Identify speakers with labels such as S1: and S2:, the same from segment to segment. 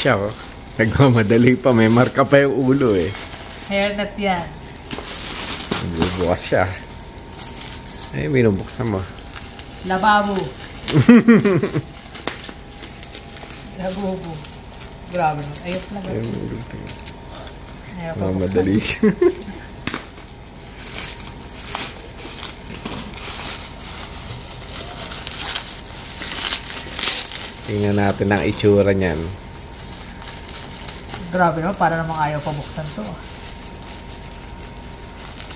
S1: siya, oh. Nagmamadali pa. May marka pa yung ulo, eh.
S2: Hairnet yan.
S1: Nagbubukas siya. Ay, binubuksan mo.
S2: Lababo. Lababo. Grabe. Ayot na ba? Ayaw pa
S1: madali siya. Tingnan natin ang itsura niyan.
S2: Grabe naman, para namang ayaw pa buksan to.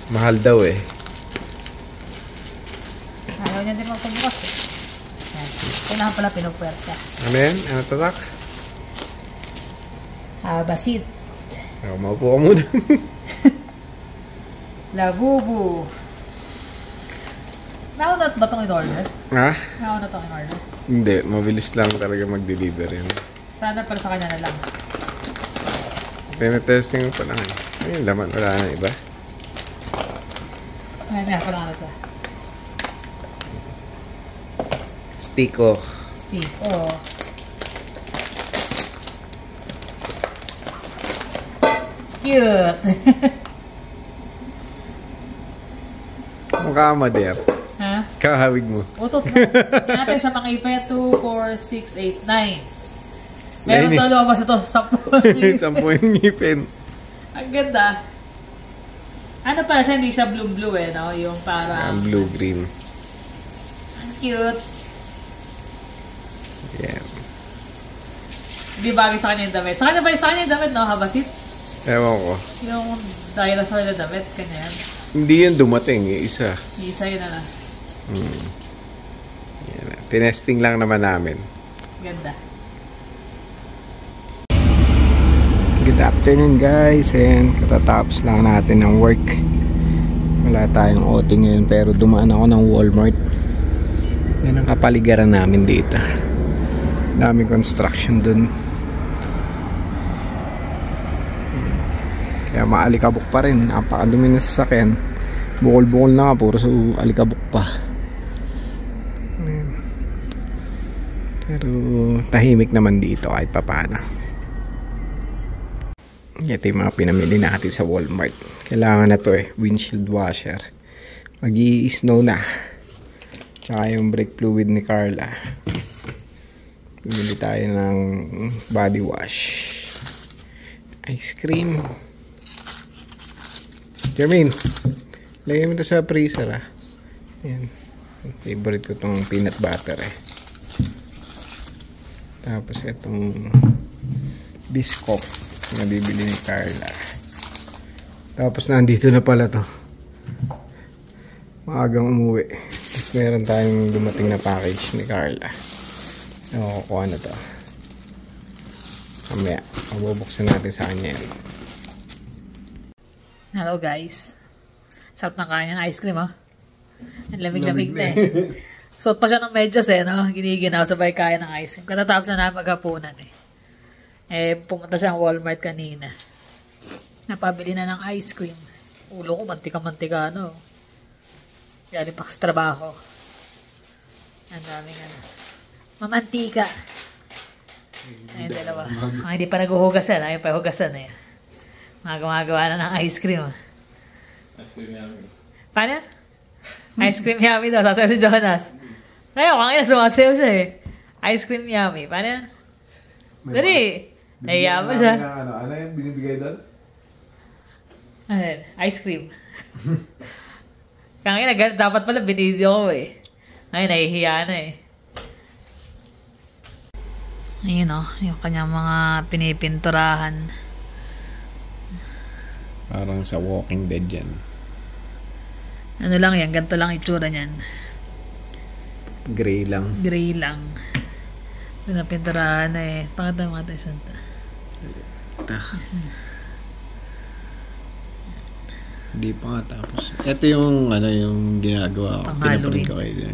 S1: Mahal daw eh.
S2: Ayaw niya din magpabukas eh. Yan. Kailangan pala pinupwersa.
S1: Ano yan? Ano tatak?
S2: Basit.
S1: Maupo ka muna.
S2: Labubu. Nauna ba itong in-order?
S1: Ha?
S2: Nauna itong in-order?
S1: Hindi, mabilis lang talaga mag-deliver yun.
S2: Sana pala sa kanya na lang.
S1: Pinatesting pa lang. Ayun, laman. Wala na iba.
S2: Ayan nga, pala ano ito.
S1: Stiko.
S2: Stiko. Cute.
S1: Mukha mo, der.
S2: Ha?
S1: Kahawig mo.
S2: Utot mo. Natin siya makipaya 2, 4, 6, 8, 9. Meron
S1: Nine,
S2: to lumabas ito. 10.
S1: 10 yung ngipin.
S2: Ang ganda. Ano pala siya? Hindi siya blue-blue eh, no? Yung parang...
S1: Ang blue-green.
S2: Ang cute.
S1: Yeah.
S2: Hindi bagay sa kanya yung damit. Sa kanya yung damit, no? Habasit?
S1: Ewan ko.
S2: Yung dinosaur na damit, kanya yan.
S1: Hindi yun dumating, yung isa.
S2: Isa yun na.
S1: Yan. Tinesting lang naman namin.
S2: Ganda.
S1: Good afternoon guys, and katatapos lang natin ng work. Wala tayong OT ngayon pero dumaan ako ng Walmart. Yan ang kapaligiran namin dito. Daming construction dun. Kaya maalikabok pa rin. Napakadumi na sasakyan. Bukol-bukol na nga, puro sa alikabok pa. Pero tahimik naman dito kahit papaano. Ito yung mga pinamili natin sa Walmart. Kailangan na to eh, windshield washer. Mag-i-snow na. Tsaka yung brake fluid ni Carla. Pumili tayo ng body wash. Ice cream. Jermaine, lagay mo ito sa freezer ah. Yan. Favorite ko tong peanut butter eh. Tapos itong biscuit na bibili ni Carla. Tapos nandito na pala to. Maagang umuwi. Tapos meron tayong dumating na package ni Carla. Kukuha na to. Mamaya, mabubuksan natin sa kanya yan.
S2: Hello guys. Sarap ng kanya ng ice cream, ha? Ang lamig-lamig na eh. Suot pa siya ng medyas eh, no? Giniginaw sabay kaya ng ice cream. Katatapos na namin maghapunan eh. Pumunta siya ang Walmart kanina. Napabili na ng ice cream. Ulo ko, mantika-mantika, no? Galing pa sa trabaho. Ang daming ano. Mamantika. Ayun, dalawa. Ang hindi pa naghuhugasan. Ayun pa hugasan eh. Mga gumagawa na ng ice cream.
S3: Ice cream yummy.
S2: Paano? Ice cream yummy daw. Sasayo si Jonas. Ngayon, kangina sumasayo siya eh. Ice cream yummy. Paano yan? Dali. Nahiya mo siya.
S1: Ano yung binibigay doon?
S2: Ano yan? Ice cream. Kangina, dapat pala binidyo ko eh. Ngayon, nahihiya na eh. Ayun o, yung kanyang mga pinipinturahan.
S1: Parang sa Walking Dead yan.
S2: Ano lang yan, ganito lang itsura niyan.
S1: Gray lang.
S2: Gray lang. Pinapinturahan na eh. Pakita mo tayo santa.
S1: Hindi pa nga tapos. Ito yung ano yung ginagawa ko. Pinaprint ko kayo.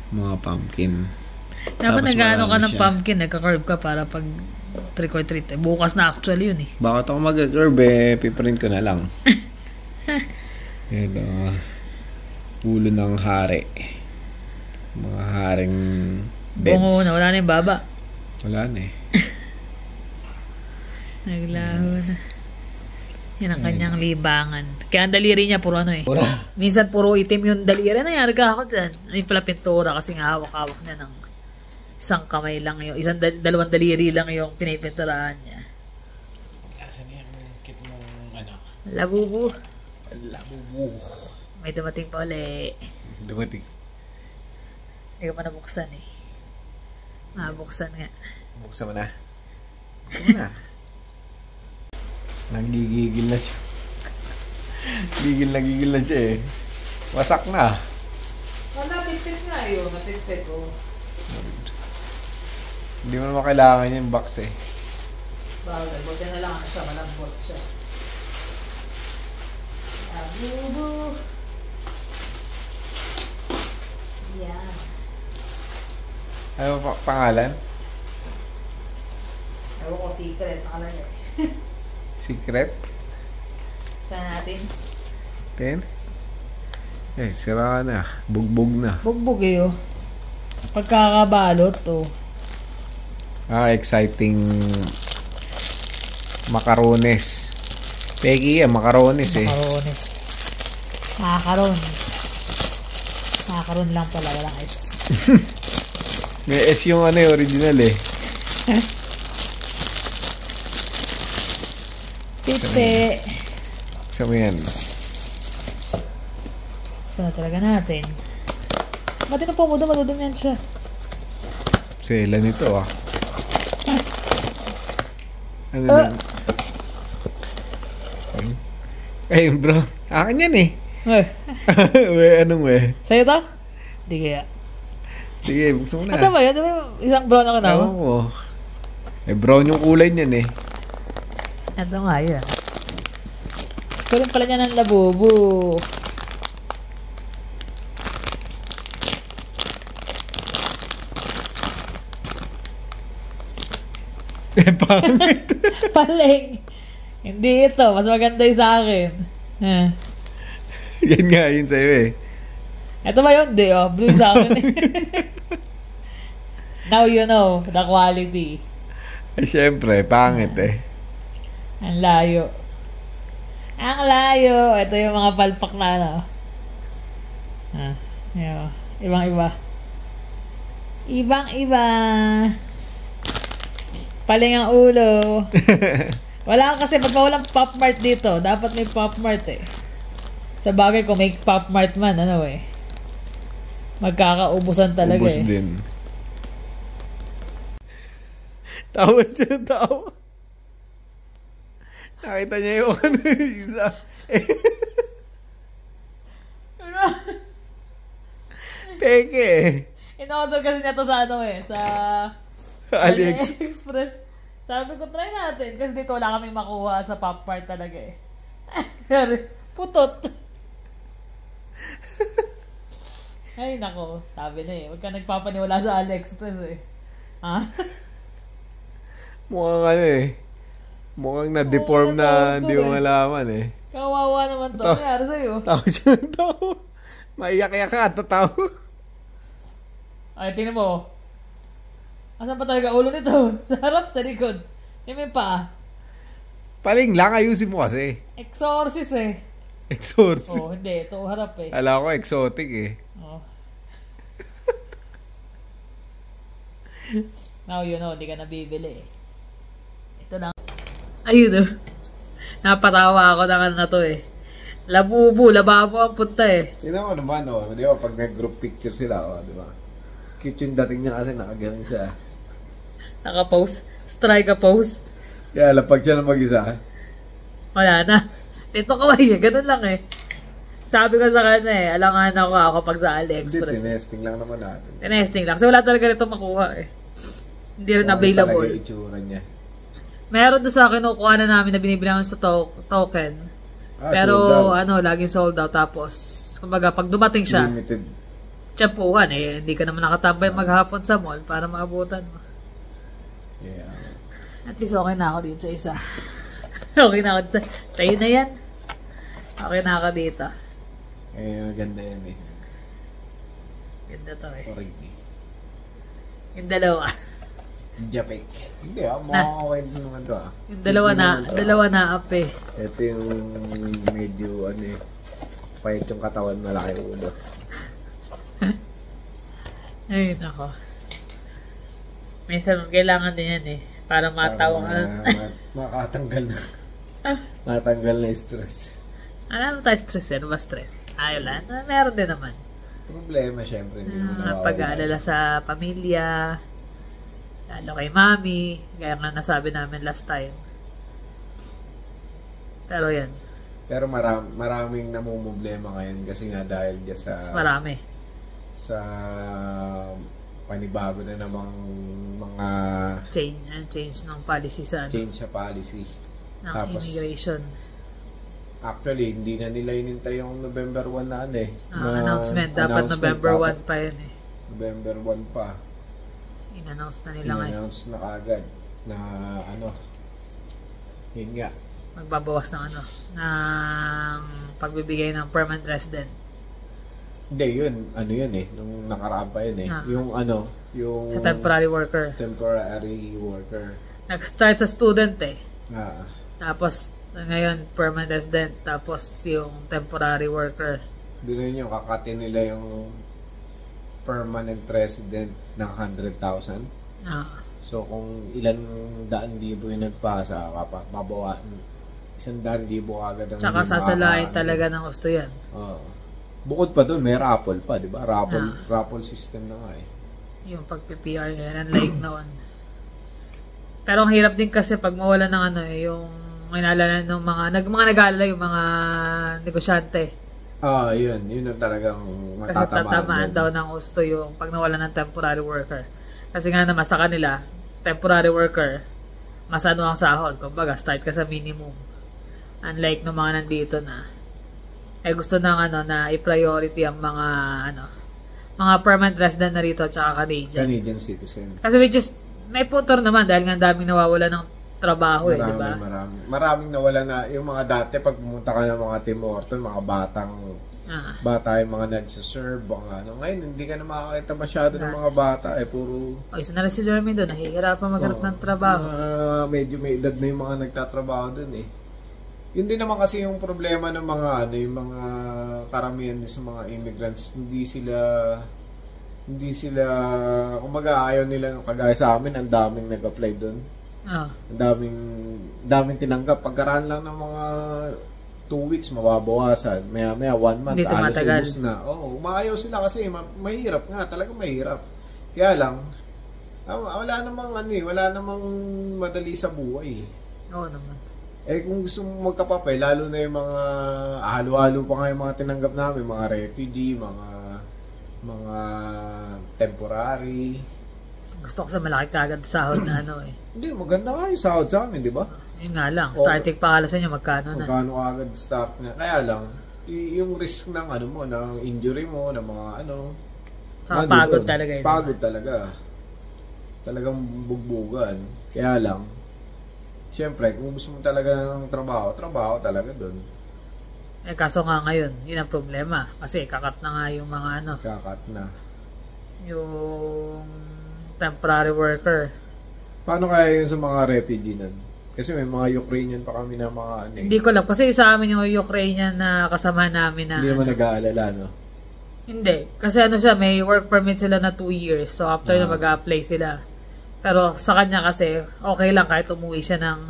S1: Mga pumpkin.
S2: Dapat nag-ano ka ng pumpkin, nagka-curve ka para pag trick or treat. Bukas na actually yun eh.
S1: Bakit ako mag-curve piprint ko na lang. Ito. Ulo ng hari. Mga haring beds.
S2: Bungo na, wala na yung baba.
S1: Wala na eh.
S2: Naglaho na. Yan ang kanyang libangan. Kaya ang daliri niya puro ano eh.
S1: Pura.
S2: Minsan puro itim yung daliri. Ano yan? Nagkakot dyan. Ano yung pala pintura kasi nga hawak-hawak niya ng isang kamay lang yung dalawang daliri lang yung pinipinturahan niya.
S1: Asan yung kit mong ano?
S2: Labubu.
S1: Labubu.
S2: May dumating pa ulit.
S1: Dumating.
S2: Hindi ko pa nabuksan eh. Mabuksan nga.
S1: Buksan mo na. Buksan mo na. Nagigigil na siya. Gigil na siya eh. Wasak na.
S2: Natipit nga yun. Natipit ko.
S1: Hindi mo naman kailangan yung box eh.
S2: Bagay. Buti na lang siya. Malambot siya. Labubu. Yan.
S1: Ano pa pangalan?
S2: Ewan ko secret. Nakalagay.
S1: Secret?
S2: Saan natin?
S1: 10? Eh, sira na. Bugbog na.
S2: Bugbog eh oh. Pagkakabalot oh.
S1: Exciting macarones. Peggy macarones eh.
S2: Macarones. Macarones. Macaron lang pala. Walang S.
S1: May S yung ano eh, original eh.
S2: Pipe.
S1: Sa mo yan.
S2: Saan na talaga natin? Ba't na po madudum yan siya?
S1: Sela nito ah. Ano lang? Ay, bro. Akin yan eh. We, anong we?
S2: Sa'yo to? Hindi kaya.
S1: Sige, buksan mo na.
S2: Ito ba yun? Ito ba yung isang brown na kinama?
S1: Ewan ko. Eh, brown yung kulay niyan eh.
S2: Ito nga yun. Gusto rin pala niya ng labubu.
S1: Pangit.
S2: Paling. Hindi ito. Mas maganda yung sa akin.
S1: Yan nga, yun sa'yo eh.
S2: Ito ba yun? Hindi oh. Blue sa akin eh. Now you know the quality.
S1: Eh, syempre, pangit eh.
S2: Ang layo. Ang layo. Ito yung mga palpak na ano. Yun. Ibang-iba. Ibang-iba. Paling ang ulo. Wala kasi, ba't ba walang Pop Mart dito? Dapat may Pop Mart eh. Sa bagay, kung may Pop Mart man, ano eh. Magkakaubusan talaga
S1: Ubus
S2: eh.
S1: din. Tawa siya, tawa. Nakita niya yung ano yung isa. Peke eh.
S2: In-order kasi niya to sa ano eh, sa AliExpress. Sabi ko, try natin. Kasi dito wala kaming makuha sa Pop Mart talaga eh. Putot. Ay, nako. Sabi na eh. Huwag ka nagpapaniwala sa AliExpress eh. Ha?
S1: Mukhang ano eh. Mukhang na-deform na hindi mo malaman eh.
S2: Kawawa naman to. Nangyari sa'yo.
S1: Tawa siya ng tao. Maiyak-iyak ka at tatawa.
S2: Ay, tingnan mo. Asan pa talaga ulo nito? Sa harap, sa likod. Yung may paa.
S1: Paling lang, ayusin mo kasi.
S2: Exorcist eh.
S1: Exorcist.
S2: Oh, hindi. Ito harap eh.
S1: Alam ko, exotic eh.
S2: Oh. Now you know, hindi ka nabibili eh. Ito lang. Ayun oh. Napatawa ako ng ano na to eh. Labubu, lababo ang punta eh.
S1: Sino ko naman oh, di ba pag nag-group picture sila oh, di ba? Cute yung dating niya kasi nakagaling siya.
S2: Naka-pose. Strike a pose.
S1: Kaya lapag siya na mag-isa.
S2: Wala na. Ito kaway eh. Ganun lang eh. Sabi ko sa kanya eh, alangan ako pag sa
S1: Hindi,
S2: AliExpress.
S1: tinesting lang naman natin.
S2: Tinesting lang. So wala talaga rito makuha eh. Hindi rin available.
S1: Talaga itsura niya.
S2: Meron doon sa kinukuha na namin na binibili namin sa token. Pero
S1: sold out.
S2: ano, laging sold out. Tapos, kumbaga, pag dumating siya,
S1: Limited.
S2: tiyempuhan eh. Hindi ka naman nakatambay maghapon sa mall para maabutan mo.
S1: Yeah.
S2: At least okay na ako dito sa isa. Okay na ako dito sa... Sa'yo na yan. Okay na ako dito.
S1: Eh, maganda yan eh.
S2: Ganda to eh.
S1: Correct eh.
S2: Yung dalawa.
S1: Japek. Hindi okay din naman to
S2: Yung dalawa na up eh.
S1: Ito yung medyo pahit yung katawan, malaki ulo.
S2: Ay, nako. Minsan kailangan din yan eh. Para matawang
S1: makatanggal na. Matanggal na yung stress.
S2: Ano tayo stress yan? Ano ba stress? Wala. Meron din naman.
S1: Problema syempre. Hindi mo nawawala.
S2: Pag-aalala sa pamilya. Lalo kay mami. Gaya nga nasabi namin last time. Pero yan.
S1: Pero maraming namumblema ngayon kasi nga dahil dyan sa...
S2: Marami.
S1: Sa panibago na namang mga...
S2: Change ng policy sa...
S1: Change sa policy.
S2: Ng
S1: Tapos,
S2: immigration.
S1: Actually, hindi na nila inintay yung November 1 na
S2: announcement. Dapat November 1 pa yun eh.
S1: November 1 pa.
S2: In-announce na nila ngayon.
S1: In-announce na kagad na yun nga.
S2: Magbabawas ng ng pagbibigay ng permanent resident.
S1: Hindi, yun nung nakaraan pa yun yung yung
S2: sa temporary worker.
S1: Temporary worker.
S2: Nag-start sa student eh.
S1: Ah.
S2: Tapos, ngayon, permanent resident. Tapos, yung temporary worker.
S1: Doon yung kakatin nila yung permanent resident ng 100,000. So, kung ilan daan libo yung nagpasa, mabawa 100,000 agad ang
S2: tsaka sasalain talaga ng gusto yan.
S1: Bukod pa doon, may raffle pa, di ba? Raffle system na nga eh.
S2: Yung pag-PPR ngayon, unlike noon. Pero ang hirap din kasi pag mawala ng yung inalala ng mga nag-aalala yung mga negosyante.
S1: Yun ang talagang matatamaan.
S2: Kasi tatamaan daw ng gusto yung pag nawala ng temporary worker. Kasi nga naman sa kanila, temporary worker, mas ang sahod. Kumbaga, start ka sa minimum. Unlike ng mga nandito na gusto ng na i-priority ang mga mga permanent resident na rito tsaka
S1: Canadian citizen.
S2: Kasi which is may punto naman dahil nga daming nawawala ng trabaho di ba?
S1: Maraming nawala na yung mga dati pag pumunta ka ng mga Tim Hortons, mga bata yung mga nagsaserve, ngayon hindi ka na makakita masyado ng mga bata puro
S2: isa na rin si Jeremy doon, nahihirapan maghanap ng trabaho.
S1: Medyo may edad na yung mga nagtatrabaho doon Yun din naman kasi yung problema ng mga yung mga karamihan din sa mga immigrants, hindi sila kumbaga ayaw nila kagaya sa amin, ang daming nag-apply doon. Ang daming tinanggap. Pagkaraan lang ng mga 2 weeks mababawasan. Maya 1 month alos na. Umaayaw sila kasi mahirap nga, talagang mahirap. Kaya lang wala namang madali sa buhay.
S2: Oo naman.
S1: Kung gusto mo magkapapay, lalo na yung mga halo-halo pa nga yung mga tinanggap namin, mga refugee, mga temporary.
S2: Gusto ko sa malaki kagad sahod na
S1: Hindi, maganda nga yung sahod sa amin, di ba?
S2: Yun nga lang, starting pa sa inyo, magkano na?
S1: Magkano agad start na. Kaya lang, yung risk ng ng injury mo, ng mga
S2: Saka pagod talaga yun.
S1: Pagod talaga. Talagang bugbugan. Kaya lang, siyempre, kung gusto mo talaga ng trabaho talaga doon.
S2: Kaso nga ngayon, yun ang problema. Kasi kakat na nga yung mga
S1: Kakat na.
S2: Yung temporary worker.
S1: Paano kaya yun sa mga refugee nun? Kasi may mga Ukrainian pa kami na mga
S2: Hindi ko alam. Kasi sa amin yung Ukrainian na kasama namin na...
S1: Hindi naman nag-aalala, no?
S2: Hindi. Kasi siya, may work permit sila na 2 years. So after na mag-apply sila. Pero sa kanya kasi, okay lang kahit umuwi siya ng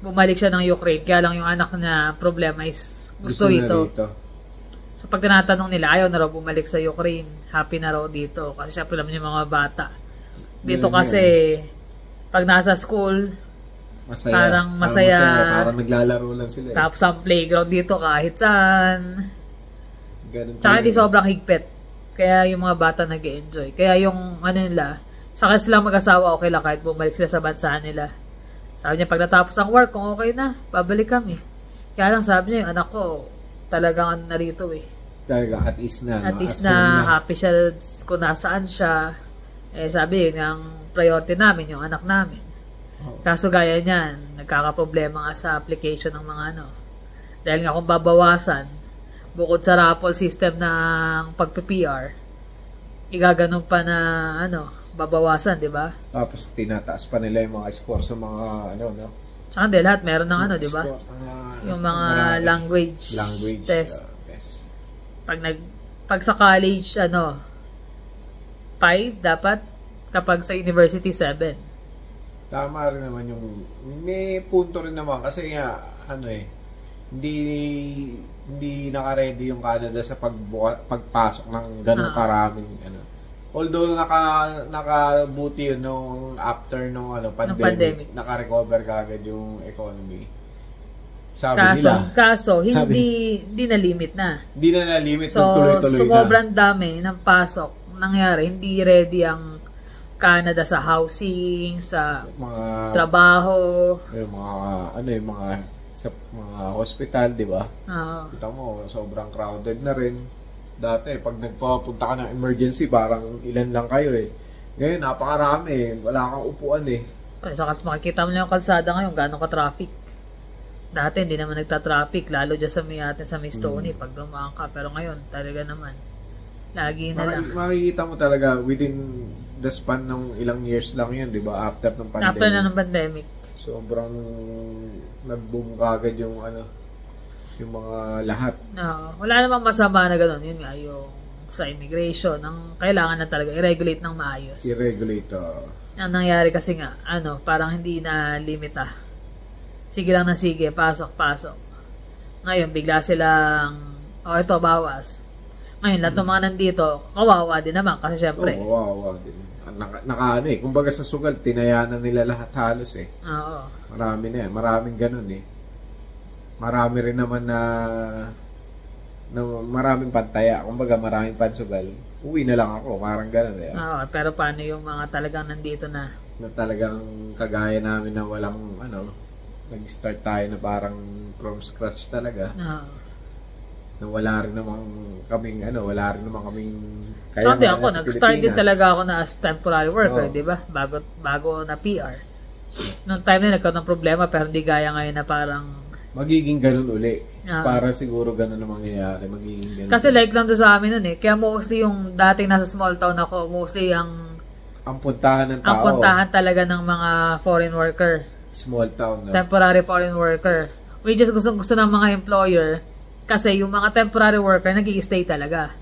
S2: bumalik siya ng Ukraine. Kaya lang yung anak niya, problema is gusto rito. So pag tinatanong nila, ayaw na raw bumalik sa Ukraine. Happy na raw dito. Kasi syempre naman yung mga bata. Dito kasi, pag nasa school, parang masaya.
S1: Parang naglalaro lang sila.
S2: Tapos ang playground dito kahit saan. Tsaka hindi sobrang higpit. Kaya yung mga bata nag-enjoy. Kaya yung nila, saka silang mag-asawa, okay lang kahit bumalik sila sa bansa nila. Sabi niya, pag natapos ang work, kung okay na, babalik kami. Kaya lang sabi niya, yung anak ko, talagang narito
S1: Talaga, at ease na.
S2: At ease na, happy siya kung nasaan siya. Sabi, yun ang priority namin, yung anak namin. Kaso gaya niyan, nagkakaproblema nga sa application ng mga Dahil nga kung babawasan, bukod sa raffle system ng pag-PR, igaganon pa na babawasan, di ba?
S1: Tapos tinataas pa nila yung mga score sa mga ano, no?
S2: Tsaka hindi, lahat meron ng ano, di ba?
S1: Score,
S2: Yung mga language test.
S1: Test.
S2: Pag sa college, 5 dapat. Kapag sa university, 7.
S1: Tama rin naman yung... May punto rin naman kasi nga, hindi naka-ready yung Canada sa pagpasok ng ganong karaming Although nakabuti yun nung after nung pandemic. Naka-recover kagad yung economy.
S2: Kaso hindi na limit na.
S1: Hindi na limit,
S2: so
S1: tuloy-tuloy na.
S2: Sobrang dami ng pasok nangyari. Hindi ready ang Canada sa housing, sa
S1: mga
S2: trabaho,
S1: yung mga sa mga hospital, di ba? Kita mo, sobrang crowded na rin. Dati, pag nagpapunta ka ng emergency, parang ilan lang kayo eh. Ngayon, napakarami. Wala kang upuan eh.
S2: Saka makikita mo lang yung kalsada ngayon, gano'ng ka-traffic. Dati, hindi naman nagta-traffic, lalo dyan sa Miss Tony, pag dumaan ka. Pero ngayon, talaga naman, lagi na lang.
S1: Makikita mo talaga, within the span ng ilang years lang yun, di ba? After ng pandemic.
S2: After na ng pandemic.
S1: Sobrang nag-boom kagad yung yung mga lahat.
S2: Wala namang masama na gano'n. Yun nga, yung sa immigration, ang kailangan na talaga i-regulate ng maayos.
S1: I-regulate.
S2: Ang nangyari kasi nga, parang hindi na limita. Sige lang na sige, pasok. Ngayon, bigla silang, ito, bawas. Ngayon, lahat ng mga nandito, kawawa din naman kasi syempre.
S1: Kawawa din. Kumbaga sa sugal, tinayanan nila lahat halos eh.
S2: Oo.
S1: Marami na yan. Maraming ganun eh. Marami rin naman na maraming pantaya. Kumbaga maraming pansugal. Uwi na lang ako. Parang ganun eh.
S2: Oo, pero paano yung mga talagang nandito na?
S1: Na talagang kagaya namin na walang nag-start tayo na parang from scratch talaga.
S2: Oo.
S1: Na wala rin naman kaming
S2: kaya so, ako, nag-start din talaga ako na as temporary worker, di ba? Bago na PR. Noong time na nagkaroon ng problema pero hindi gaya ngayon na parang
S1: magiging ganun uli. Para siguro ganun na mangyayari. Magiging ganun.
S2: Kasi like lang to sa amin nun eh. Kaya mostly yung dating nasa small town ako, mostly ang
S1: puntahan ng tao.
S2: Ang puntahan talaga ng mga foreign worker.
S1: Small town, no?
S2: Temporary foreign worker. Which is gusto ng mga employer kasi yung mga temporary worker nag-i-stay talaga.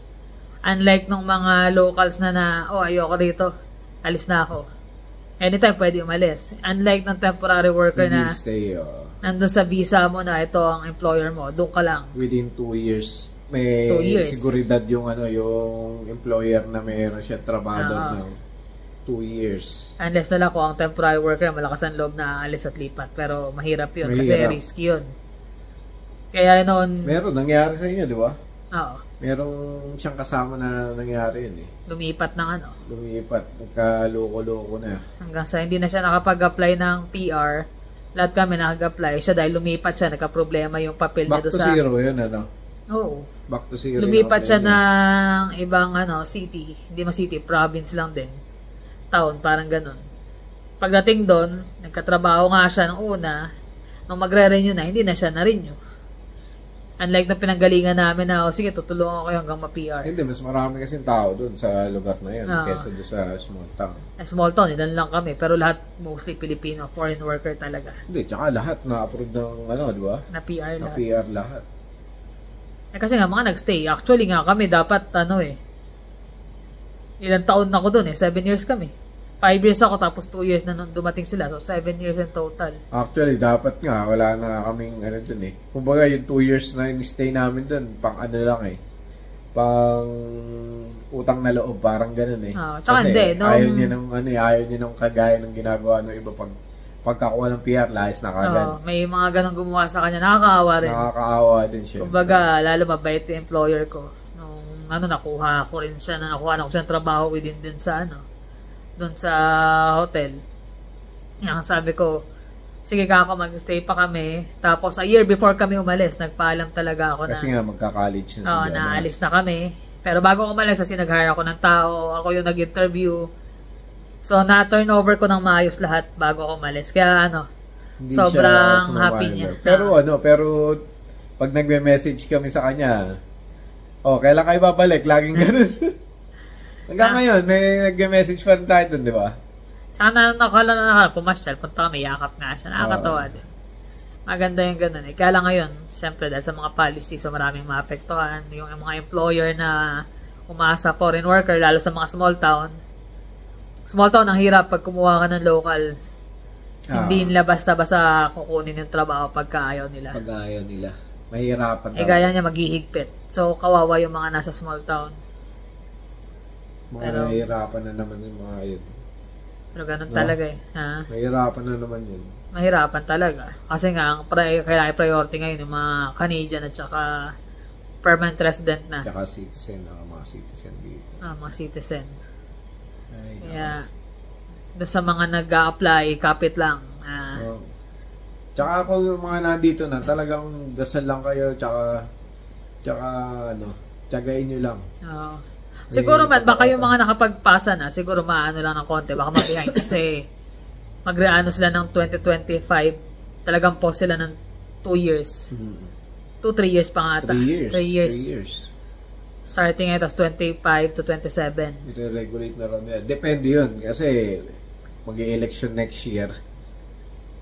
S2: Unlike nung mga locals na ayoko dito. Alis na ako. Anytime pwede umalis. Unlike ng temporary worker na
S1: stay,
S2: nandun sa visa mo na ito ang employer mo, doon ka lang.
S1: Within 2 years. May siguridad yung yung employer na mayroon siya trabaho ng 2 years.
S2: Unless na lang kung ang temporary worker malakas ang loob na alis at lipat. Pero mahirap yun kasi risky yun. Kaya noon...
S1: Meron, nangyari sa inyo, di ba?
S2: Oo.
S1: Merong siyang kasama na nangyari yun eh.
S2: Lumipat ng
S1: Lumipat. Nagkaloko-loko na.
S2: Hanggang sa hindi na siya nakapag-apply ng PR. Lahat kami nakag-apply siya dahil lumipat siya. Nagka-problema yung papel niya doon sa...
S1: Back to zero yun,
S2: Oo.
S1: Back to zero.
S2: Lumipat siya ng ibang city. Hindi mo city, province lang din. Town, parang ganun. Pagdating doon, nagkatrabaho nga siya nung una. Nung magre-renew na, hindi na siya na-renew. Unlike na pinanggalingan namin na, sige, tutulungan ko kayo hanggang ma-PR.
S1: Hindi, mas marami kasing tao doon sa lugar na yun kesa doon sa small town.
S2: Small town, ilan lang kami. Pero lahat, mostly Filipino, foreign worker talaga.
S1: Hindi, tsaka lahat na-approve ng di ba?
S2: Na PR lahat.
S1: Na PR lahat.
S2: Kasi nga, mga nagstay. Actually nga kami, dapat, ilang taon na ako doon 7 years kami. 5 years ako, tapos 2 years na nung dumating sila. So, 7 years in total.
S1: Actually, dapat nga, wala na kaming dun eh. Kumbaga, yung 2 years na stay namin dun, pang lang eh. Pang utang na loob, parang ganun eh.
S2: Tsaka hindi.
S1: Ayaw niya nung kagaya ng ginagawa ng iba pagkakuha ng PR, lahis na kagad.
S2: May mga ganun gumawa sa kanya. Nakakaawa rin.
S1: Nakakaawa din siya.
S2: Kumbaga, lalo mabait yung employer ko. Nung nakuha ko rin siya, nakuha na ko siya ng trabaho within din sa doon sa hotel. Yung sabi ko, sige kako, mag-stay pa kami. Tapos, a year before kami umalis, nagpaalam talaga ako
S1: kasi nga magka-college na sila.
S2: Naalis na kami. Pero bago ko umalis, kasi nag-hire ako ng tao, ako yung nag-interview. So, na-turnover ko ng maayos lahat bago ako umalis. Kaya
S1: hindi
S2: sobrang happy niya.
S1: Pero pag nagme-message kami sa kanya, kailan kayo babalik? Laging ganun. Hanggang ngayon, may nag-message pa rin tayo dun, di ba?
S2: Tsaka nakala pumasyal, punta kami, yakap nga siya. Nakakatawa din. Maganda yung ganun eh. Kaya lang ngayon, syempre dahil sa mga policy, so maraming maapektuhan. Yung mga employer na umasa foreign worker, lalo sa mga small town. Small town, ang hirap pag kumuha ka ng local. Hindi nila basta-basta kukunin yung trabaho pagka ayaw nila.
S1: Pag ayaw nila. Mahirapan.
S2: Gaya niya maghihigpit. So, kawawa yung mga nasa small town.
S1: Mahirapan na naman yung mga yun.
S2: Pero ganun talaga eh. Ha?
S1: Mahirapan na naman yun.
S2: Mahirapan talaga. Kasi nga, ang kailangan priority ngayon yung mga Canadian at saka permanent resident na.
S1: Tsaka citizen, mga citizen dito.
S2: Mga citizen.
S1: Ay,
S2: kaya, doon sa mga nag-a-apply, kapit lang.
S1: Tsaka ako yung mga nandito na, talagang dasal lang kayo, tsaka tsagain nyo lang.
S2: Oo. Siguro man, baka yung mga nakapagpasa na, siguro maano lang ng konti, baka ma-behind kasi magreano sila ng 2025, talagang post sila ng 2 years. 2-3 years pa nga ata.
S1: 3 years.
S2: Starting ngayon, tapos 25 to 27.
S1: I-regulate na rin yan. Depende yun, kasi mag-i-election next year.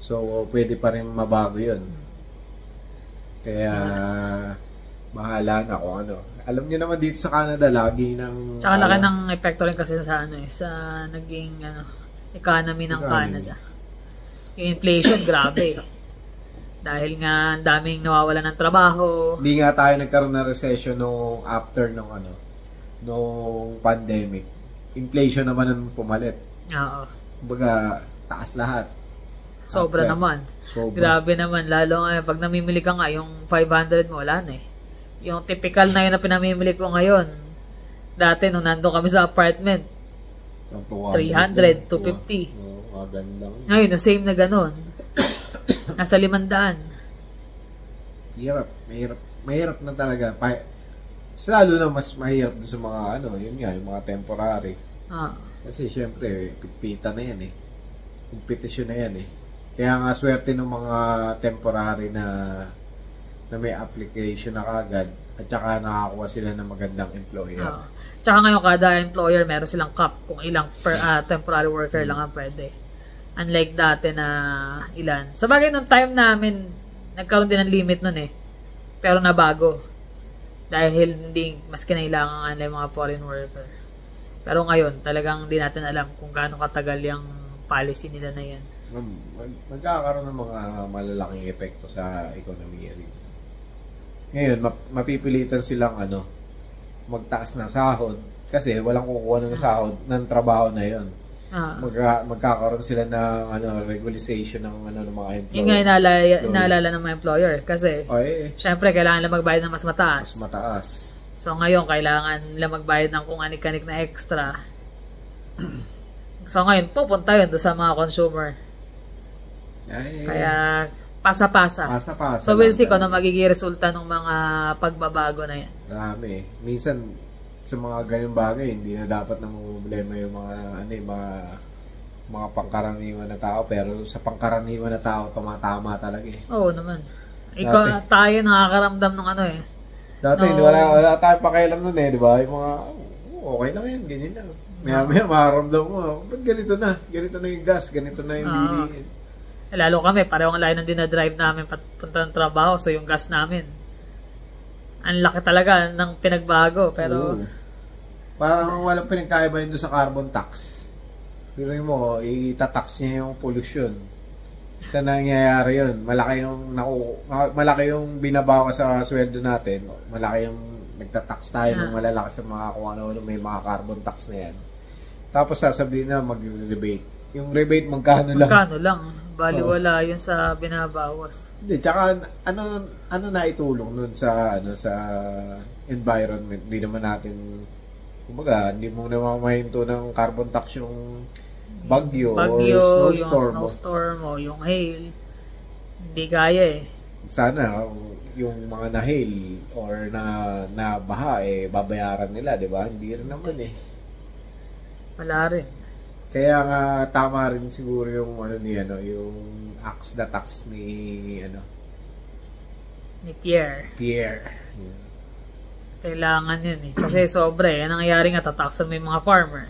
S1: So, pwede pa rin mabago yun. Kaya, bahala na kung ano. Alam niyo naman dito sa Canada, lagi ng...
S2: Tsaka laki ng epekto rin kasi sa naging economy ng Canada. Yung inflation, grabe. Dahil nga, ang daming nawawalan ng trabaho.
S1: Hindi nga tayo nagkaroon ng recession after nung pandemic. Inflation naman ang pumalit.
S2: Oo.
S1: Kumbaga, taas lahat.
S2: Sobra naman. Grabe naman. Lalo nga, pag namimili ka nga, yung 500 mo, wala na eh. Yung typical na yun na pinamimili ko ngayon. Dati, nung nandun kami sa apartment, 300, 250.
S1: Maganda.
S2: Ngayon, the same na ganun. Nasa 500.
S1: Mahirap na talaga. Lalo na mas mahirap dun sa mga, yun nga, yung mga temporary. Kasi, syempre, pipita na yan eh. Competition na yan eh. Kaya nga, swerte ng mga temporary na may application na kagad at saka nakakuha sila ng magandang employer.
S2: Tsaka ngayon, kada employer meron silang cap kung ilang temporary worker lang ang pwede. Unlike dati na ilan. Sa bagay, nung time namin, nagkaroon din ng limit nun eh. Pero nabago. Dahil hindi mas kinailangan ang mga foreign worker. Pero ngayon, talagang hindi natin alam kung gaano katagal yung policy nila na yan.
S1: Magkakaroon ng mga malalaking epekto sa ekonomiya rin. Ngayon, mapipilitan silang magtaas ng sahod kasi walang kukuha ng sahod ng trabaho na yon. Magkakaroon sila ng regularization ng mga employer.
S2: Yung nga inaalala ng mga employer kasi syempre kailangan nila magbayad ng mas mataas.
S1: Mas mataas.
S2: So ngayon kailangan nila magbayad ng kung anik-anik na extra. So ngayon pupunta yun doon sa mga consumer. Kaya pasa-pasa. So we'll see kung ano magiging resulta ng mga pagbabago na yan.
S1: Marami. Minsan sa mga ganyung bagay, hindi na dapat na problema yung mga pangkaraniwan na tao, pero sa pangkaraniwan na tao tumatama talaga eh.
S2: Oo naman. Tayo nakakaramdam ng
S1: Dati wala tayong pakialam nun eh, di ba? Yung mga okay lang yan, ganyan lang. Maya makaramdam mo, ba't ganito na yung gas, ganito na yung bilihin.
S2: Lalo kami, pareho ang layo ng dinadrive namin papunta ng trabaho, so yung gas namin ang laki talaga ng pinagbago, pero
S1: parang walang pinagkaiba yun doon sa carbon tax. Pero mo, itatax niya yung pollution. Sa nangyayari yun, malaki yung binabawa sa sweldo natin, malaki yung nagtatax tayo ng malalaki sa mga kung ano may mga carbon tax na yan. Tapos sasabihin na mag-rebate. Yung rebate magkano lang?
S2: Bali wala yun sa binabawas.
S1: Hindi, tsaka ano na itulong nun sa environment. Hindi naman natin, kumbaga, hindi mo naman mahinto ng carbon tax yung bagyo or snowstorm.
S2: Yung snowstorm o yung hail. Hindi kaya eh.
S1: Sana yung mga na-hail or na baha babayaran nila, di ba? Hindi rin naman eh.
S2: Wala rin.
S1: Kaya nga tama rin siguro yung yung axe the tax ni
S2: Pierre.
S1: Yeah.
S2: Kailangan yun eh. Kasi sobra eh. Ang nangyayari nga, tataksan mo yung mga farmer.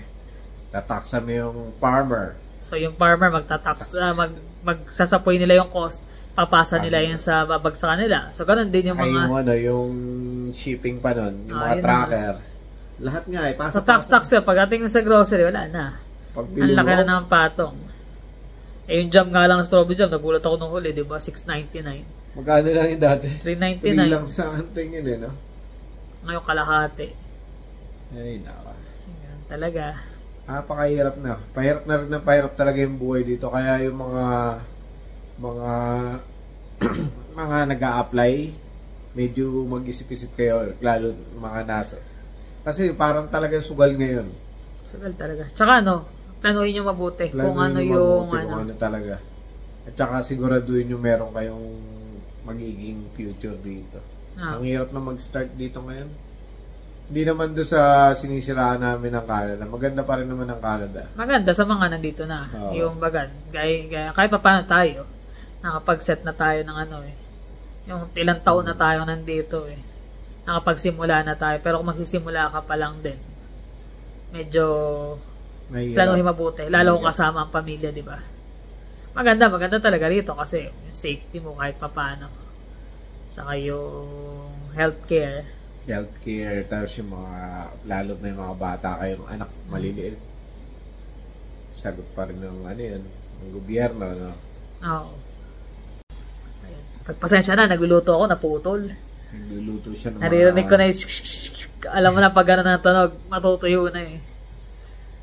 S1: Tataksa mo yung farmer.
S2: So yung farmer magsasapoy nila yung cost, papasa nila yun sa babagsakan nila. So ganun din yung mga...
S1: yung shipping pa nun, yung mga tracker. Lahat nga eh,
S2: sa tax yun, pagdating sa grocery, wala na. Ang laki na ng patong. Eh yung jam nga lang ng strawberry jam, nagulat ako nung huli, di ba? $6.99.
S1: Magkano lang yung dati?
S2: $3.99.
S1: 3 lang sa hunting yun eh, no?
S2: Ngayon kalahati.
S1: Ay, naka.
S2: Yan, talaga.
S1: Napakahirap na. Pahirap na rin ng pahirap talaga yung buhay dito. Kaya yung mga mga nag-a-apply, medyo mag-isip-isip kayo, lalo mga nasa. Kasi parang talagang sugal ngayon.
S2: Sugal talaga. Tsaka planuhin nyo mabuti kung ano yung
S1: kung ano talaga. At saka siguraduhin nyo meron kayong magiging future dito. Ang hirap na mag-start dito ngayon. Hindi naman doon sa sinisiraan namin ng Canada. Maganda pa rin naman ang Canada.
S2: Maganda sa mga nandito na. Yung bagan. Kahit pa paano tayo. Nakapag-set na tayo ng yung ilang taon na tayo nandito eh. Nakapagsimula na tayo. Pero kung magsisimula ka pa lang din, medyo planuhin mabuti. Lalo kung kasama ang pamilya, di ba? Maganda talaga rito kasi yung safety mo kahit pa paano. Saka yung healthcare, tapos yung mga, lalo na yung mga bata kayong anak maliliit. Sagot pa rin ng ng gobyerno, no? Oo. Pagpasensya na, nagluluto ako, naputol.
S1: Nagluluto siya ng
S2: naririnig ko na yung alam mo na pag gano'n ng tunog, matutuyo na eh.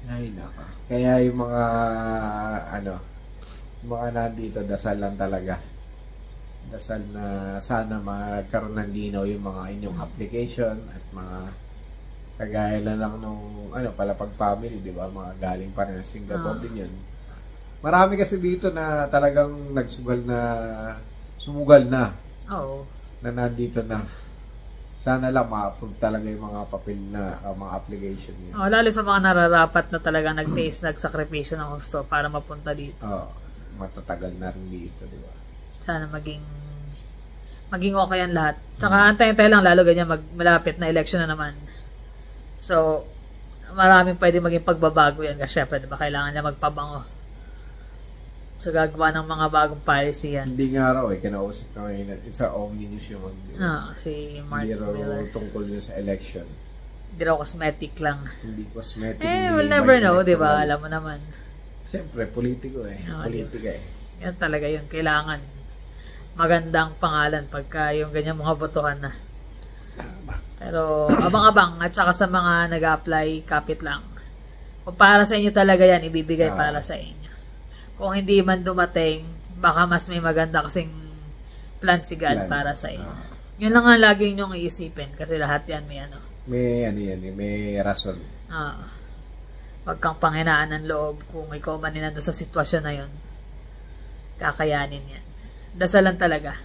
S1: Ay, naka. Kaya yung mga, mga nandito, dasal lang talaga. Dasal na sana magkaroon ng linaw yung mga inyong application at mga kagaya lang nung Palapag family, di ba? Mga galing pa rin sa Singapore din yun. Marami kasi dito na talagang sumugal na.
S2: Oo.
S1: Na nandito na. Sana lang ma-approve talaga yung mga papel na mga application yun.
S2: Lalo sa mga nararapat na talaga nag-taste, nagsakripisyo ng gusto para mapunta dito.
S1: Matatagal na rin dito, di ba?
S2: Sana maging okay ang lahat. Tsaka antay-antay lang, lalo ganyan malapit na election na naman. So, maraming pwede maging pagbabago yan. Kasi syempre, diba, kailangan niya magpabango. So, gagawa ng mga bagong policy yan.
S1: Hindi nga raw kinausap ka ngayon sa Omni News yung
S2: si Mark Miller.
S1: Hindi raw tungkol yun sa election.
S2: Hindi raw cosmetic lang.
S1: Hindi cosmetic.
S2: We'll never know, diba? Alam mo naman.
S1: Siyempre, politiko politika
S2: Yan talaga yun. Kailangan magandang pangalan pagka yung ganyan mga botohan na. Pero abang-abang at saka sa mga nag-apply, kapit lang. Kung para sa inyo talaga yan, ibibigay para sa inyo. Kung hindi man dumating, baka mas may maganda kasing plan si God para sa inyo. Yun lang ang lagi nyong iisipin kasi lahat yan may
S1: may rason.
S2: Wag kang panghinaan ng loob kung ikaw man nandun sa sitwasyon na yun. Kakayanin yan. Dasal lang talaga.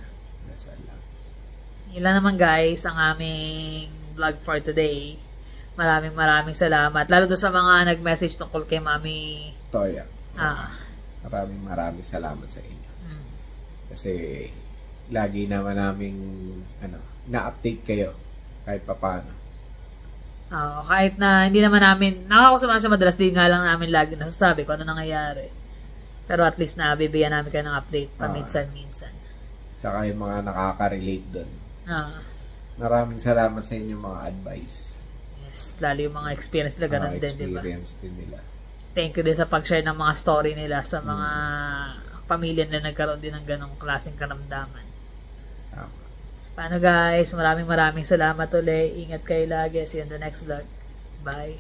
S1: Dasal lang.
S2: Yun lang naman guys, ang aming vlog for today. Maraming salamat. Lalo doon sa mga nag-message tungkol kay Mami
S1: Toya. Maraming salamat sa inyo. Kasi lagi naman naming na-update kayo kahit papaano.
S2: Kahit na hindi naman namin nakakausama siya madalas, din nga lang namin lagi nasasabi kung ano nangyayari. Pero at least nabibigyan namin kayo ng update paminsan-minsan.
S1: Tsaka yung mga nakaka-relate doon. Maraming salamat sa inyong mga advice.
S2: Yes, lalo yung mga experience nila ganun din, di ba?
S1: Experience din nila.
S2: Thank you din sa pag-share ng mga story nila sa mga pamilya na nagkaroon din ng ganong klaseng karamdaman. So, paano guys? Maraming salamat ulit. Ingat kayo lagi. See you in the next vlog. Bye.